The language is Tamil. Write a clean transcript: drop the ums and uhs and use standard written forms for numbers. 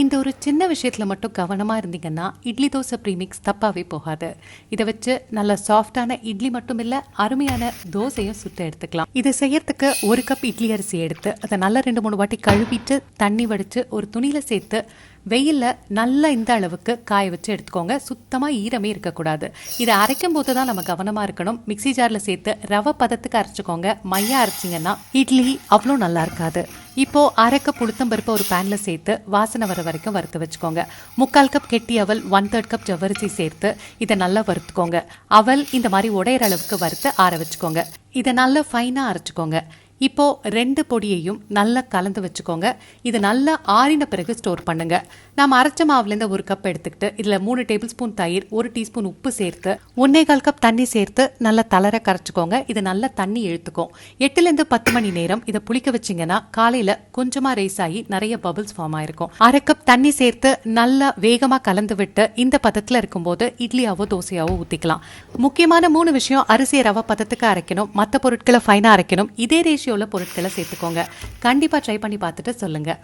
இந்த ஒரு சின்ன விஷயத்தில் மட்டும் கவனமாக இருந்தீங்கன்னா இட்லி தோசை ப்ரீமிக்ஸ் தப்பாகவே போகாது. இதை வச்சு நல்ல சாஃப்டான இட்லி மட்டும் இல்லை, அருமையான தோசையும் சுட்டு எடுத்துக்கலாம். இதை செய்யறதுக்கு 1 கப் இட்லி அரிசி எடுத்து அதை நல்லா 2-3 வாட்டி கழுவிட்டு தண்ணி வடித்து ஒரு துணியில் சேர்த்து வெயிலில் நல்லா இந்த அளவுக்கு காய வச்சு எடுத்துக்கோங்க. சுத்தமாக ஈரமே இருக்கக்கூடாது. இதை அரைக்கும் போது தான் நம்ம கவனமாக இருக்கணும். மிக்சி ஜாரில் சேர்த்து ரவை பதத்துக்கு அரைச்சிக்கோங்க. மையா அரைச்சிங்கன்னா இட்லி அவ்வளோ நல்லா இருக்காது. இப்போது 1/2 கப் உளுத்தம்பருப்பு ஒரு பேனில் சேர்த்து வாசனை வர வரைக்கும் வறுத்து வச்சுக்கோங்க. 3/4 கப் கெட்டி அவல், 1/3 கப் ஜவ்வரிசி சேர்த்து இதை நல்லா வறுத்துக்கோங்க. அவல் இந்த மாதிரி உடையிற அளவுக்கு வறுத்து ஆற வச்சுக்கோங்க. இதை நல்லா ஃபைனாக அரைச்சிக்கோங்க. இப்போ 2 பொடியையும் நல்லா கலந்து வச்சுக்கோங்க. இது நல்லா ஆறின பிறகு ஸ்டோர் பண்ணுங்க. நாம் அரைச்ச மாவுலேருந்து 1 கப் எடுத்துக்கிட்டு இதில் 3 டேபிள் ஸ்பூன் தயிர், 1 டீஸ்பூன் உப்பு சேர்த்து 1/4 கப் தண்ணி சேர்த்து நல்லா தளர கரைச்சிக்கோங்க. இது நல்லா தண்ணி இழுத்துக்கும். 8லேருந்து 10 மணி நேரம் இதை புளிக்க வச்சிங்கன்னா காலையில் கொஞ்சமாக ரைஸ் ஆகி நிறைய பபிள்ஸ் ஃபார்ம் ஆயிருக்கும். 1/2 கப் தண்ணி சேர்த்து நல்லா வேகமாக கலந்து விட்டு இந்த பதத்தில் இருக்கும்போது இட்லியாவோ தோசையாவோ ஊற்றிக்கலாம். முக்கியமான 3 விஷயம்: அரிசியை ரவை பதத்துக்கு அரைக்கணும், மற்ற பொருட்களை ஃபைனாக அரைக்கணும், இதே ரேஷியோவில் பொருட்களை சேர்த்துக்கோங்க. கண்டிப்பாக ட்ரை பண்ணி பார்த்துட்டு சொல்லுங்கள்.